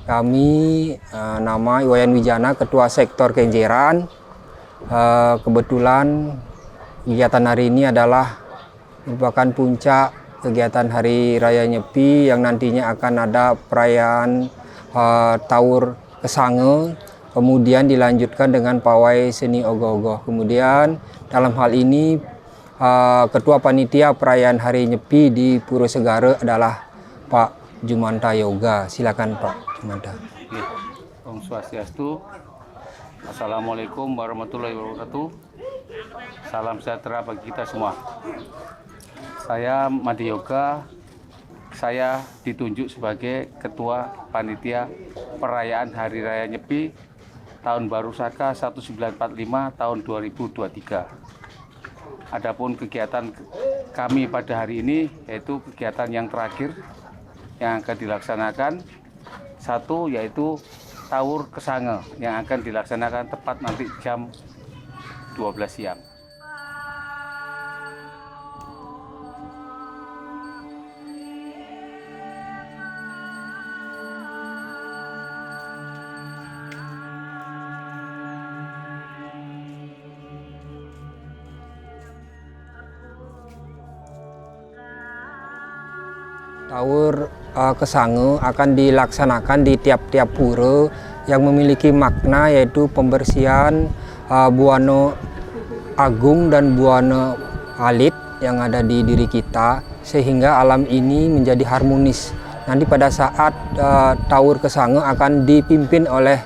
Kami nama Iwayan Wijana, Ketua Sektor Kenjeran. Kebetulan kegiatan hari ini adalah merupakan puncak kegiatan Hari Raya Nyepi yang nantinya akan ada perayaan Taur Kesange, kemudian dilanjutkan dengan pawai seni ogoh-ogoh. Kemudian dalam hal ini Ketua Panitia Perayaan Hari Nyepi di Puro Segara adalah Pak Jumanta Yoga. Silakan Pak Jumanta. Om Swastiastu. Assalamualaikum warahmatullahi wabarakatuh. Salam sejahtera bagi kita semua. Saya Madi Yoga. Saya ditunjuk sebagai Ketua Panitia Perayaan Hari Raya Nyepi Tahun Baru Saka 1945 tahun 2023. Adapun kegiatan kami pada hari ini yaitu kegiatan yang terakhir yang akan dilaksanakan. Satu yaitu Taur Kesange yang akan dilaksanakan tepat nanti jam 12 siang. Taur Kesange akan dilaksanakan di tiap-tiap pura yang memiliki makna, yaitu pembersihan buana agung dan buana alit yang ada di diri kita sehingga alam ini menjadi harmonis. Nanti pada saat Taur Kesange akan dipimpin oleh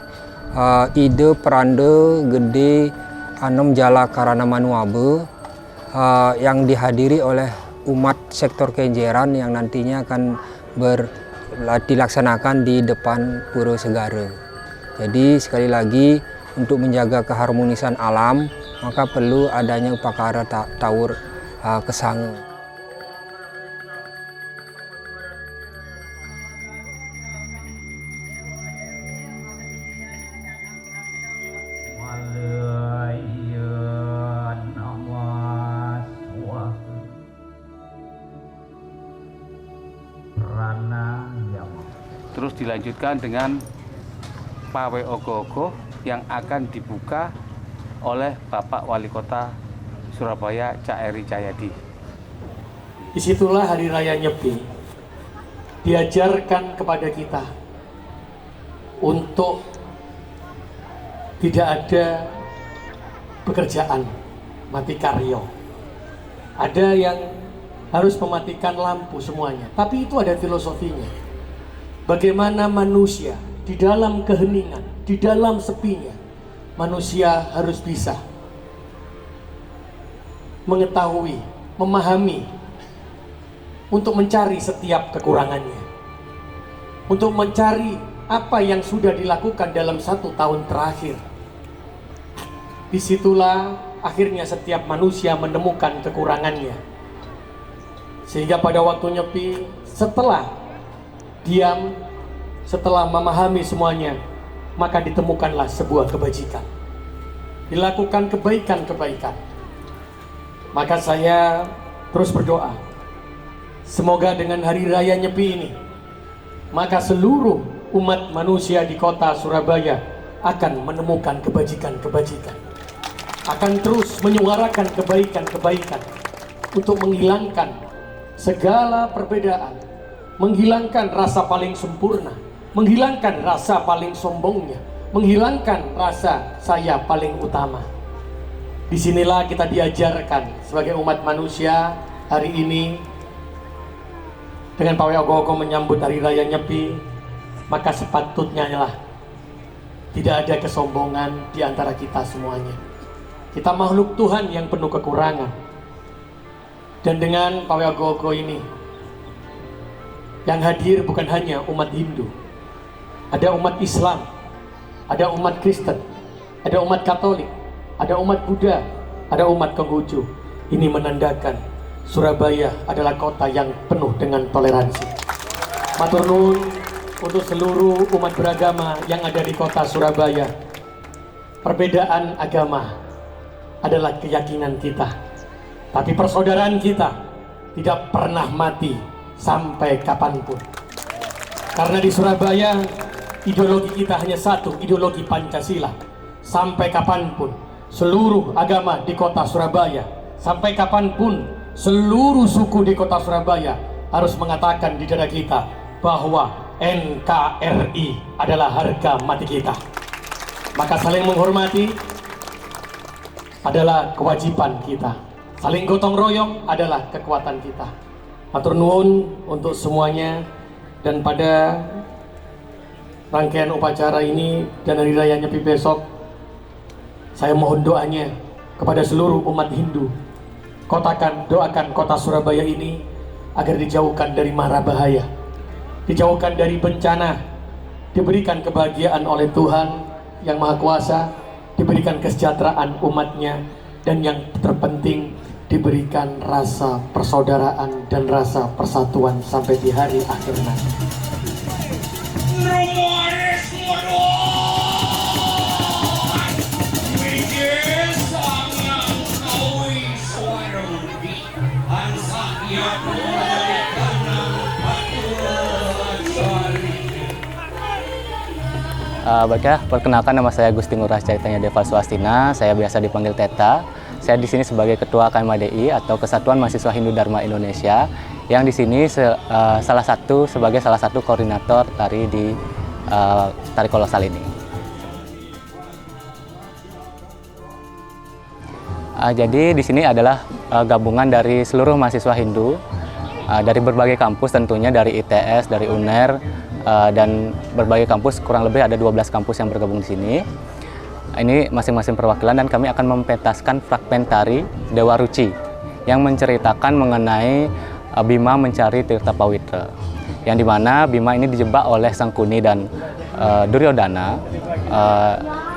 Ide Peranda Gede Anom Jala Karana Manuabe yang dihadiri oleh umat sektor Kenjeran yang nantinya akan dilaksanakan di depan Puro Segara. Jadi sekali lagi untuk menjaga keharmonisan alam maka perlu adanya upacara Taur Kesange. Terus dilanjutkan dengan pawai ogoh-ogoh yang akan dibuka oleh Bapak Wali Kota Surabaya Cak Eri Cahyadi. Disitulah Hari Raya Nyepi diajarkan kepada kita untuk tidak ada pekerjaan mati karyo. Ada yang harus mematikan lampu semuanya, tapi itu ada filosofinya. Bagaimana manusia di dalam keheningan, di dalam sepinya, manusia harus bisa mengetahui, memahami, untuk mencari setiap kekurangannya, untuk mencari apa yang sudah dilakukan dalam 1 tahun terakhir. Disitulah akhirnya setiap manusia menemukan kekurangannya, sehingga pada waktu Nyepi, setelah diam, setelah memahami semuanya, maka ditemukanlah sebuah kebajikan, dilakukan kebaikan-kebaikan. Maka saya terus berdoa, semoga dengan Hari Raya Nyepi ini, maka seluruh umat manusia di kota Surabaya akan menemukan kebajikan-kebajikan, akan terus menyuarakan kebaikan-kebaikan untuk menghilangkan segala perbedaan, menghilangkan rasa paling sempurna, menghilangkan rasa paling sombongnya, menghilangkan rasa saya paling utama. Disinilah kita diajarkan sebagai umat manusia hari ini dengan pawai ogoh-ogoh menyambut Hari Raya Nyepi, maka sepatutnya lah tidak ada kesombongan di antara kita semuanya. Kita makhluk Tuhan yang penuh kekurangan, dan dengan pawai ogoh-ogoh ini yang hadir bukan hanya umat Hindu, ada umat Islam, ada umat Kristen, ada umat Katolik, ada umat Buddha, ada umat Konghucu. Ini menandakan Surabaya adalah kota yang penuh dengan toleransi. Matur nuwun untuk seluruh umat beragama yang ada di kota Surabaya. Perbedaan agama adalah keyakinan kita, tapi persaudaraan kita tidak pernah mati sampai kapanpun. Karena di Surabaya ideologi kita hanya satu, ideologi Pancasila. Sampai kapanpun seluruh agama di kota Surabaya, sampai kapanpun seluruh suku di kota Surabaya harus mengatakan di dada kita bahwa NKRI adalah harga mati kita. Maka saling menghormati adalah kewajiban kita. Saling gotong royong adalah kekuatan kita. Matur nuwun untuk semuanya, dan pada rangkaian upacara ini dan hari raya Nyepi besok, saya mohon doanya kepada seluruh umat Hindu. Doakan kota Surabaya ini agar dijauhkan dari mara bahaya, dijauhkan dari bencana, diberikan kebahagiaan oleh Tuhan Yang Maha Kuasa, diberikan kesejahteraan umatnya, dan yang terpenting diberikan rasa persaudaraan dan rasa persatuan sampai di hari akhir nanti. Baiklah, perkenalkan, nama saya Gusti Ngurah Caitanya Deva Swastina. Saya biasa dipanggil Teta. Saya di sini sebagai Ketua KMADI atau Kesatuan Mahasiswa Hindu Dharma Indonesia, yang di sini sebagai salah satu koordinator tari di tari kolosal ini. Jadi di sini adalah gabungan dari seluruh mahasiswa Hindu dari berbagai kampus, tentunya dari ITS, dari UNER, dan berbagai kampus, kurang lebih ada 12 kampus yang bergabung di sini. Ini masing-masing perwakilan, dan kami akan mempentaskan fragmen tari Dewa Ruci yang menceritakan mengenai Bima mencari Tirta Pawitra, yang dimana Bima ini dijebak oleh Sangkuni dan Duryodhana,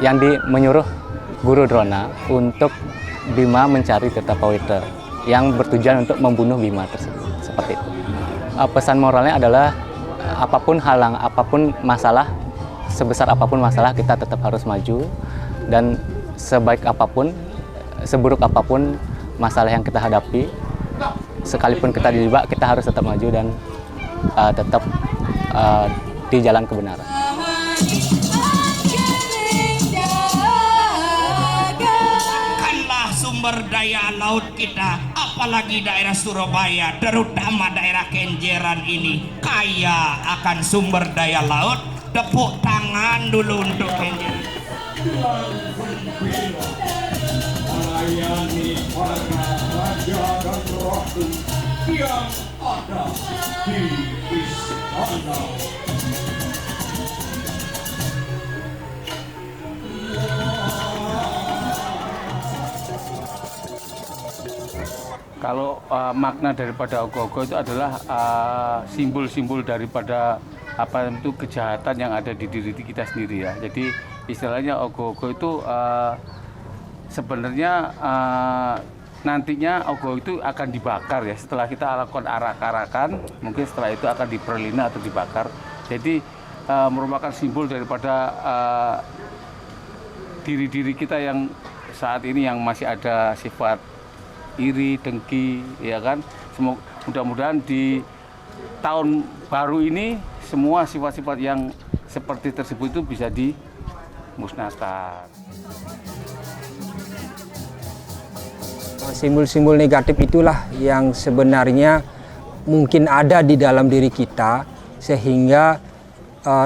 yang menyuruh Guru Drona untuk Bima mencari Tirta Pawitra yang bertujuan untuk membunuh Bima tersebut. Seperti itu. Pesan moralnya adalah apapun halang, apapun masalah, sebesar apapun masalah, kita tetap harus maju, dan sebaik apapun, seburuk apapun masalah yang kita hadapi, sekalipun kita dijebak, kita harus tetap maju dan tetap di jalan kebenaran. Sumber daya laut kita, apalagi daerah Surabaya, terutama daerah Kenjeran ini, kaya akan sumber daya laut. Tepuk tangan dulu untuk Kenjeran. Melayani para raja dan ratu yang ada di istana. Kalau makna daripada ogoh-ogoh itu adalah simbol-simbol daripada apa itu kejahatan yang ada di diri kita sendiri ya. Jadi istilahnya ogoh-ogoh itu sebenarnya nantinya ogoh itu akan dibakar ya. Setelah kita lakukan arak-arakan, mungkin setelah itu akan diperlina atau dibakar. Jadi merupakan simbol daripada diri-diri kita yang saat ini yang masih ada sifat iri, dengki, ya kan. Mudah-mudahan di tahun baru ini semua sifat-sifat yang seperti tersebut itu bisa dimusnahkan. Simbol-simbol negatif itulah yang sebenarnya mungkin ada di dalam diri kita, sehingga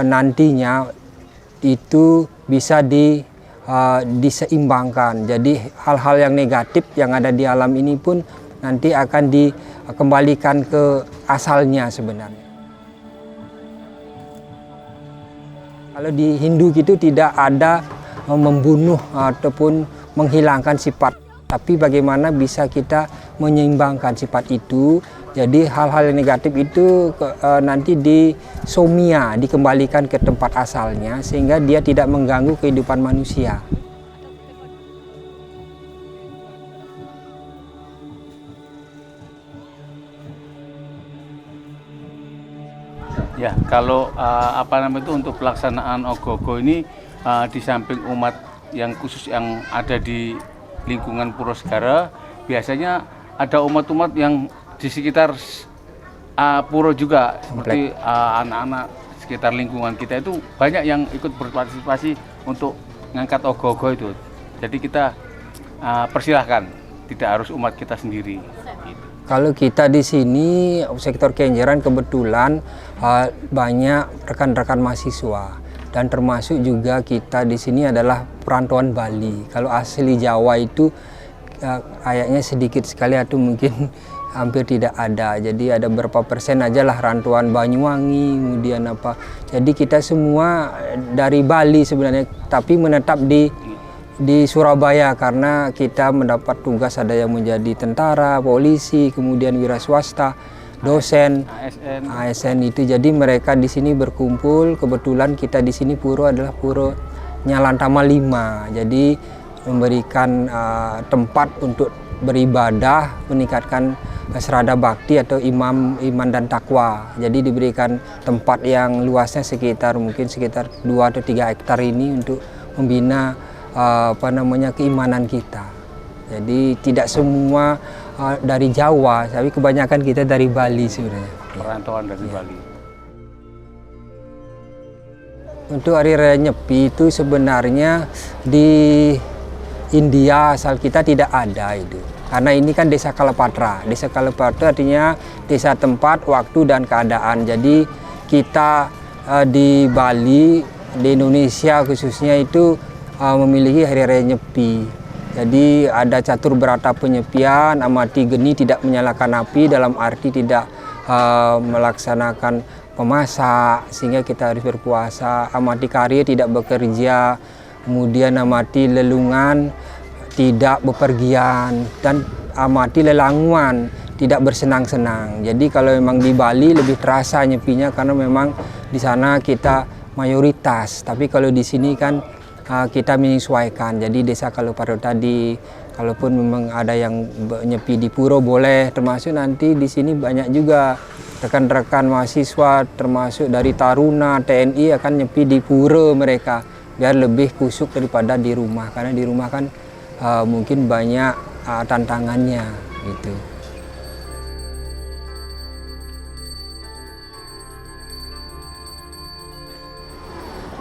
nantinya itu bisa diseimbangkan. Jadi hal-hal yang negatif yang ada di alam ini pun nanti akan dikembalikan ke asalnya sebenarnya. Kalau di Hindu gitu tidak ada membunuh ataupun menghilangkan sifat, tapi bagaimana bisa kita menyeimbangkan sifat itu. Jadi hal-hal yang negatif itu nanti disomia, dikembalikan ke tempat asalnya, sehingga dia tidak mengganggu kehidupan manusia. Ya, kalau itu untuk pelaksanaan ogoh-ogoh ini di samping umat yang khusus yang ada di lingkungan Puro Segara, biasanya ada umat-umat yang di sekitar puro juga, seperti anak-anak sekitar lingkungan kita itu banyak yang ikut berpartisipasi untuk ngangkat ogoh-ogoh itu. Jadi kita persilahkan, tidak harus umat kita sendiri. Gitu. Kalau kita di sini sektor Kenjeran kebetulan banyak rekan-rekan mahasiswa dan termasuk juga kita di sini adalah perantauan Bali. Kalau asli Jawa itu kayaknya sedikit sekali atau mungkin hampir tidak ada. Jadi ada berapa persen aja lah rantauan Banyuwangi, kemudian apa. Jadi kita semua dari Bali sebenarnya, tapi menetap di Surabaya karena kita mendapat tugas, ada yang menjadi tentara, polisi, kemudian wira swasta, dosen, ASN itu. Jadi mereka di sini berkumpul. Kebetulan kita di sini puro adalah puro Nyalantama 5. Jadi memberikan tempat untuk beribadah, meningkatkan serada bakti atau iman dan takwa. Jadi diberikan tempat yang luasnya sekitar 2 atau 3 hektar ini untuk membina keimanan kita. Jadi tidak semua dari Jawa, tapi kebanyakan kita dari Bali sebenarnya. Perantauan dari Bali. Untuk Hari Raya Nyepi itu sebenarnya di India asal kita tidak ada itu. Karena ini kan desa Kalapatra. Desa Kalapatra artinya desa tempat, waktu, dan keadaan. Jadi kita di Bali, di Indonesia khususnya itu memiliki Hari Raya Nyepi. Jadi ada catur berata penyepian, amati geni tidak menyalakan api, dalam arti tidak melaksanakan memasak sehingga kita harus berpuasa, amati karya tidak bekerja, kemudian amati lelungan tidak bepergian, dan amati lelanguan tidak bersenang-senang. Jadi kalau memang di Bali lebih terasa nyepinya karena memang di sana kita mayoritas, tapi kalau di sini kan kita menyesuaikan. Jadi desa Kalapatra tadi, kalaupun memang ada yang nyepi di puro boleh, termasuk nanti di sini banyak juga rekan-rekan mahasiswa termasuk dari Taruna, TNI akan nyepi di puro mereka biar lebih kusuk daripada di rumah, karena di rumah kan mungkin banyak tantangannya gitu.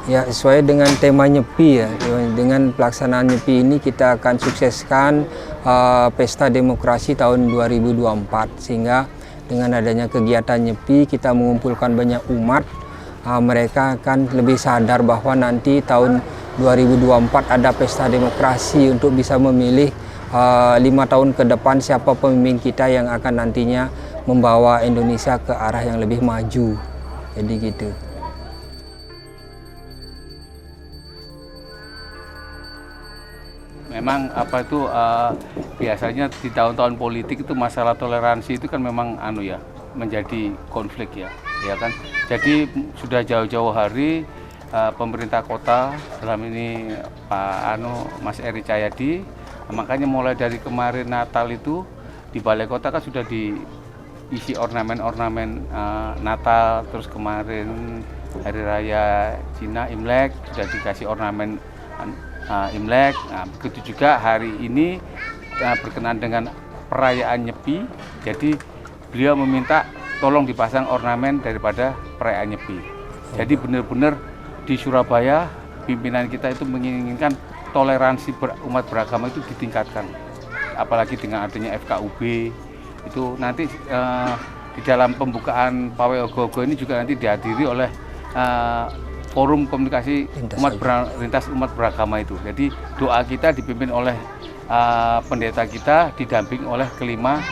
Ya, sesuai dengan tema Nyepi ya, dengan pelaksanaan Nyepi ini kita akan sukseskan Pesta Demokrasi tahun 2024, sehingga dengan adanya kegiatan Nyepi kita mengumpulkan banyak umat, mereka akan lebih sadar bahwa nanti tahun 2024 ada Pesta Demokrasi untuk bisa memilih 5 tahun ke depan siapa pemimpin kita yang akan nantinya membawa Indonesia ke arah yang lebih maju. Jadi gitu. Memang biasanya di tahun-tahun politik itu masalah toleransi itu kan memang menjadi konflik ya kan. Jadi sudah jauh-jauh hari pemerintah kota dalam ini Pak Mas Eri Cahyadi, makanya mulai dari kemarin Natal itu di Balai Kota kan sudah diisi ornamen-ornamen Natal, terus kemarin Hari Raya Cina Imlek sudah dikasih ornamen Imlek. Nah, begitu juga hari ini berkenaan dengan perayaan Nyepi, jadi beliau meminta tolong dipasang ornamen daripada perayaan Nyepi. Jadi benar-benar di Surabaya pimpinan kita itu menginginkan toleransi umat beragama itu ditingkatkan, apalagi dengan adanya FKUB itu nanti di dalam pembukaan Pawai Ogoh-ogoh ini juga nanti dihadiri oleh forum komunikasi lintas umat beragama itu. Jadi doa kita dipimpin oleh pendeta kita, didamping oleh kelima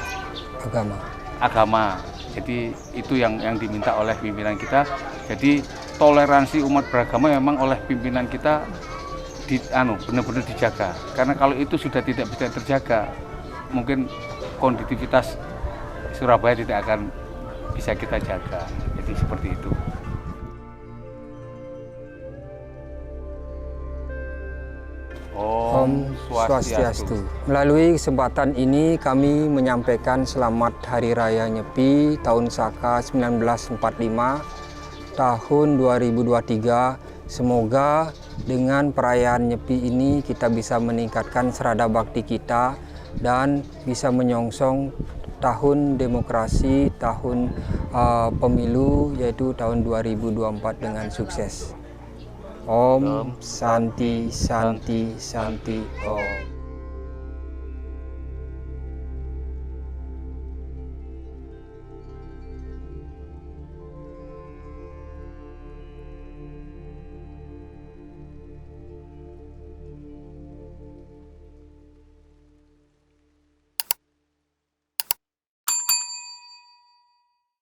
agama. Jadi itu yang diminta oleh pimpinan kita. Jadi toleransi umat beragama memang oleh pimpinan kita benar-benar dijaga. Karena kalau itu sudah tidak bisa terjaga, mungkin konditivitas Surabaya tidak akan bisa kita jaga. Jadi seperti itu. Om Swastiastu. Melalui kesempatan ini kami menyampaikan selamat Hari Raya Nyepi tahun Saka 1945 tahun 2023. Semoga dengan perayaan Nyepi ini kita bisa meningkatkan serada bakti kita dan bisa menyongsong tahun demokrasi, tahun pemilu, yaitu tahun 2024 dengan sukses. Om Santi Santi Santi Om.